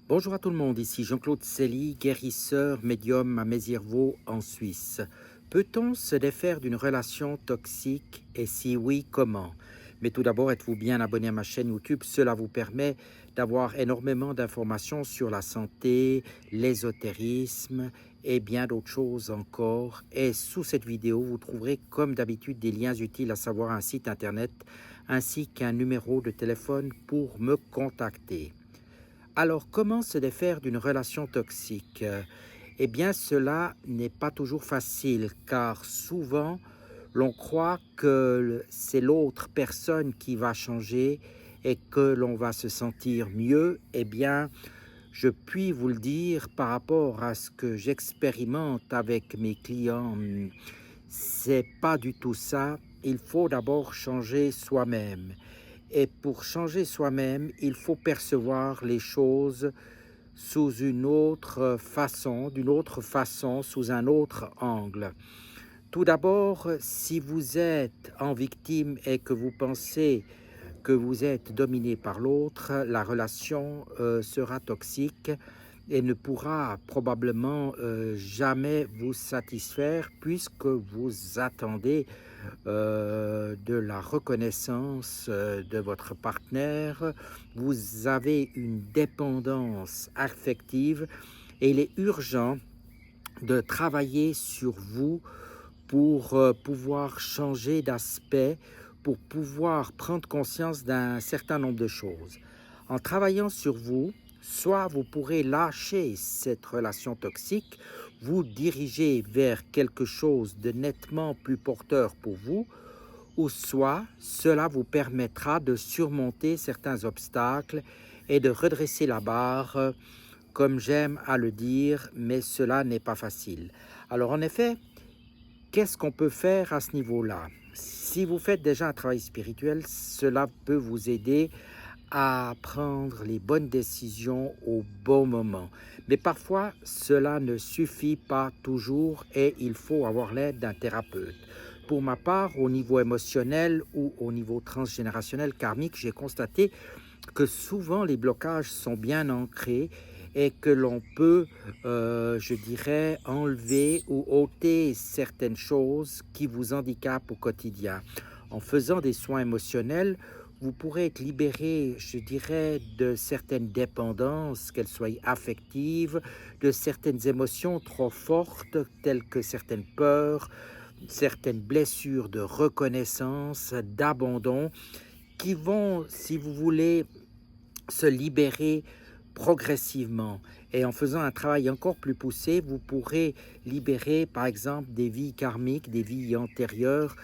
Bonjour à tout le monde, ici Jean-Claude Cely, guérisseur médium à Mézières-Vaux en Suisse. Peut-on se défaire d'une relation toxique et si oui, comment? Mais tout d'abord, êtes-vous bien abonné à ma chaîne YouTube? Cela vous permet d'avoir énormément d'informations sur la santé, l'ésotérisme et bien d'autres choses encore. Et sous cette vidéo, vous trouverez comme d'habitude des liens utiles, à savoir un site internet ainsi qu'un numéro de téléphone pour me contacter. Alors, comment se défaire d'une relation toxique? Eh bien, cela n'est pas toujours facile, car souvent, l'on croit que c'est l'autre personne qui va changer et que l'on va se sentir mieux. Eh bien, je puis vous le dire par rapport à ce que j'expérimente avec mes clients, c'est pas du tout ça. Il faut d'abord changer soi-même. Et pour changer soi-même, il faut percevoir les choses sous une autre façon, d'une autre façon, sous un autre angle. Tout d'abord, si vous êtes en victime et que vous pensez que vous êtes dominé par l'autre, la relation sera toxique et ne pourra probablement jamais vous satisfaire puisque vous attendez de la reconnaissance de votre partenaire. Vous avez une dépendance affective et il est urgent de travailler sur vous pour pouvoir changer d'aspect, pour pouvoir prendre conscience d'un certain nombre de choses. En travaillant sur vous, soit vous pourrez lâcher cette relation toxique, vous diriger vers quelque chose de nettement plus porteur pour vous, ou soit cela vous permettra de surmonter certains obstacles et de redresser la barre, comme j'aime à le dire, mais cela n'est pas facile. Alors en effet, qu'est-ce qu'on peut faire à ce niveau-là? Si vous faites déjà un travail spirituel, cela peut vous aider à prendre les bonnes décisions au bon moment. Mais parfois, cela ne suffit pas toujours et il faut avoir l'aide d'un thérapeute. Pour ma part, au niveau émotionnel ou au niveau transgénérationnel karmique, j'ai constaté que souvent les blocages sont bien ancrés et que l'on peut, je dirais, enlever ou ôter certaines choses qui vous handicapent au quotidien. En faisant des soins émotionnels, vous pourrez être libéré, je dirais, de certaines dépendances, qu'elles soient affectives, de certaines émotions trop fortes, telles que certaines peurs, certaines blessures de reconnaissance, d'abandon, qui vont, si vous voulez, se libérer progressivement. Et en faisant un travail encore plus poussé, vous pourrez libérer, par exemple, des vies karmiques, des vies antérieures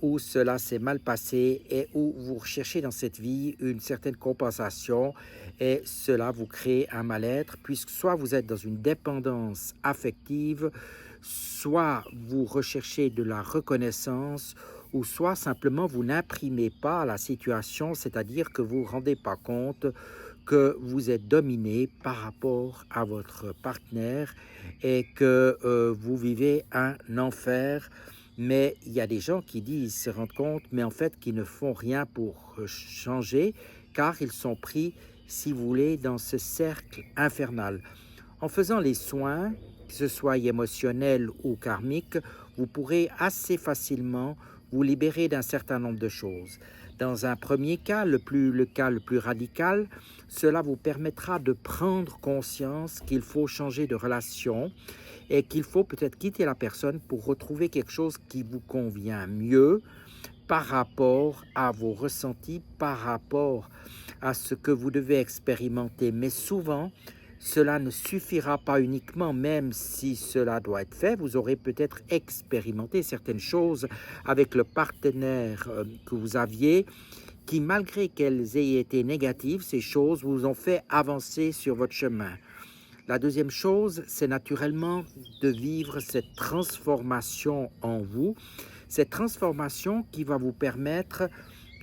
où cela s'est mal passé et où vous recherchez dans cette vie une certaine compensation et cela vous crée un mal-être puisque soit vous êtes dans une dépendance affective, soit vous recherchez de la reconnaissance ou soit simplement vous n'imprimez pas la situation, c'est-à-dire que vous ne vous rendez pas compte que vous êtes dominé par rapport à votre partenaire et que vous vivez un enfer. Mais il y a des gens qui disent, se rendent compte, mais en fait qui ne font rien pour changer, car ils sont pris, si vous voulez, dans ce cercle infernal. En faisant les soins, que ce soit émotionnels ou karmiques, vous pourrez assez facilement vous libérer d'un certain nombre de choses. Dans un premier cas, le cas le plus radical, cela vous permettra de prendre conscience qu'il faut changer de relation et qu'il faut peut-être quitter la personne pour retrouver quelque chose qui vous convient mieux par rapport à vos ressentis, par rapport à ce que vous devez expérimenter. Mais souvent, cela ne suffira pas uniquement, même si cela doit être fait. Vous aurez peut-être expérimenté certaines choses avec le partenaire que vous aviez, qui, malgré qu'elles aient été négatives, ces choses vous ont fait avancer sur votre chemin. La deuxième chose, c'est naturellement de vivre cette transformation en vous, cette transformation qui va vous permettre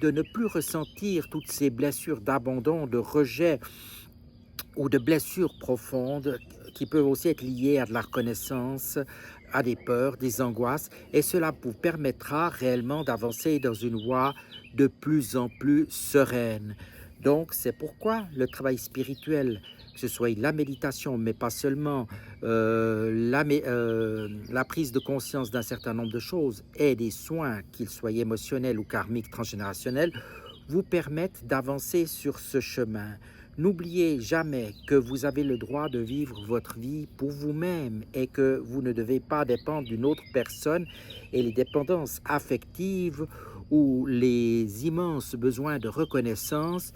de ne plus ressentir toutes ces blessures d'abandon, de rejet ou de blessures profondes qui peuvent aussi être liées à de la reconnaissance, à des peurs, des angoisses, et cela vous permettra réellement d'avancer dans une voie de plus en plus sereine. Donc, c'est pourquoi le travail spirituel, que ce soit la méditation, mais pas seulement, la prise de conscience d'un certain nombre de choses et des soins, qu'ils soient émotionnels ou karmiques transgénérationnels, vous permettent d'avancer sur ce chemin. N'oubliez jamais que vous avez le droit de vivre votre vie pour vous-même et que vous ne devez pas dépendre d'une autre personne, et les dépendances affectives ou les immenses besoins de reconnaissance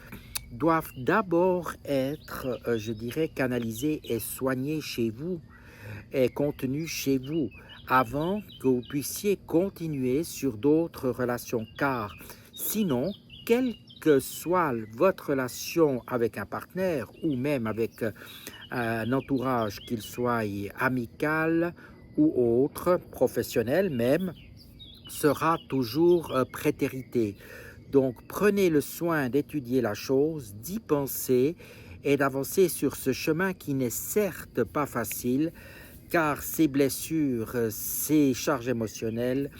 doivent d'abord être, je dirais, canalisés et soignés chez vous et contenus chez vous avant que vous puissiez continuer sur d'autres relations. Car sinon, quelle que soit votre relation avec un partenaire ou même avec un entourage, qu'il soit amical ou autre, professionnel même, sera toujours prétérité. Donc, prenez le soin d'étudier la chose, d'y penser et d'avancer sur ce chemin qui n'est certes pas facile, car ces blessures, ces charges émotionnelles,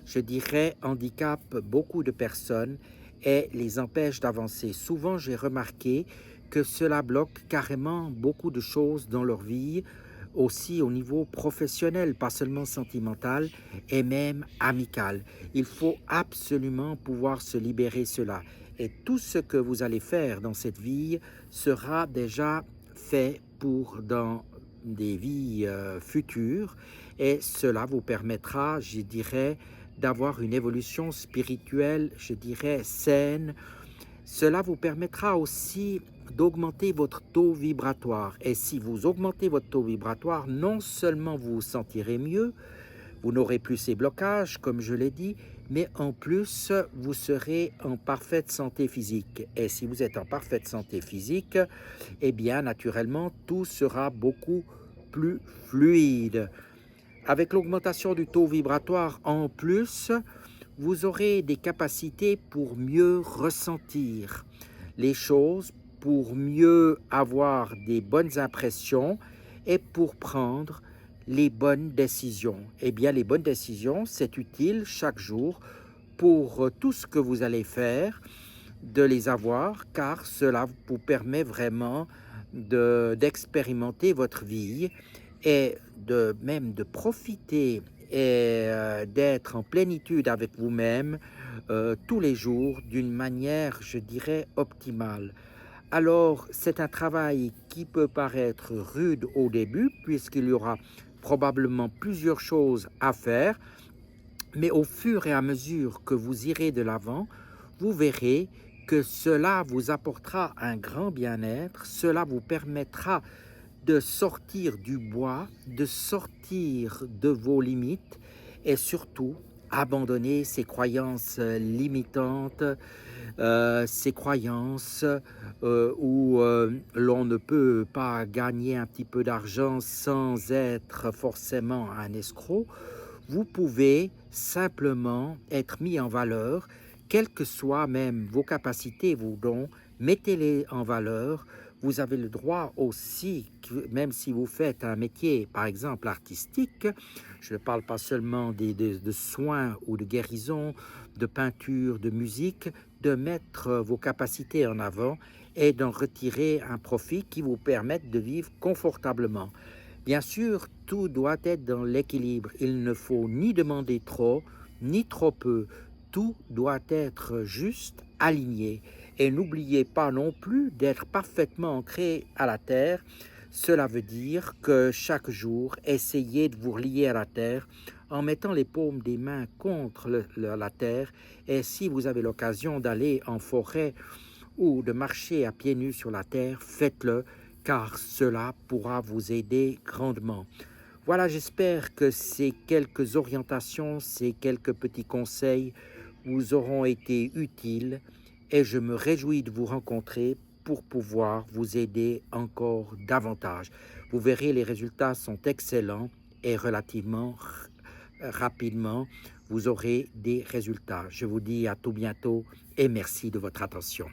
je dirais, handicapent beaucoup de personnes et les empêchent d'avancer. Souvent, j'ai remarqué que cela bloque carrément beaucoup de choses dans leur vie, aussi au niveau professionnel, pas seulement sentimental, et même amical. Il faut absolument pouvoir se libérer cela. Et tout ce que vous allez faire dans cette vie sera déjà fait pour dans des vies futures, et cela vous permettra, je dirais, d'avoir une évolution spirituelle, je dirais, saine. Cela vous permettra aussi d'augmenter votre taux vibratoire. Et si vous augmentez votre taux vibratoire, non seulement vous vous sentirez mieux, vous n'aurez plus ces blocages, comme je l'ai dit, mais en plus, vous serez en parfaite santé physique. Et si vous êtes en parfaite santé physique, eh bien, naturellement, tout sera beaucoup plus fluide. Avec l'augmentation du taux vibratoire en plus, vous aurez des capacités pour mieux ressentir les choses, pour mieux avoir des bonnes impressions et pour prendre les bonnes décisions. Eh bien, les bonnes décisions, c'est utile chaque jour pour tout ce que vous allez faire, de les avoir, car cela vous permet vraiment d'expérimenter votre vie et même de profiter et d'être en plénitude avec vous-même tous les jours d'une manière, je dirais, optimale. Alors, c'est un travail qui peut paraître rude au début, puisqu'il y aura probablement plusieurs choses à faire, mais au fur et à mesure que vous irez de l'avant, vous verrez que cela vous apportera un grand bien-être, cela vous permettra de sortir du bois, de sortir de vos limites et surtout abandonner ces croyances limitantes, ces croyances où l'on ne peut pas gagner un petit peu d'argent sans être forcément un escroc. Vous pouvez simplement être mis en valeur, quelles que soient même vos capacités, vos dons, mettez-les en valeur. Vous avez le droit aussi, même si vous faites un métier, par exemple, artistique, je ne parle pas seulement de soins ou de guérison, de peinture, de musique, de mettre vos capacités en avant et d'en retirer un profit qui vous permette de vivre confortablement. Bien sûr, tout doit être dans l'équilibre. Il ne faut ni demander trop, ni trop peu. Tout doit être juste, aligné. Et n'oubliez pas non plus d'être parfaitement ancré à la terre. Cela veut dire que chaque jour, essayez de vous relier à la terre en mettant les paumes des mains contre la terre. Et si vous avez l'occasion d'aller en forêt ou de marcher à pieds nus sur la terre, faites-le, car cela pourra vous aider grandement. Voilà, j'espère que ces quelques orientations, ces quelques petits conseils vous auront été utiles et je me réjouis de vous rencontrer pour pouvoir vous aider encore davantage. Vous verrez, les résultats sont excellents et relativement rapidement, vous aurez des résultats. Je vous dis à tout bientôt et merci de votre attention.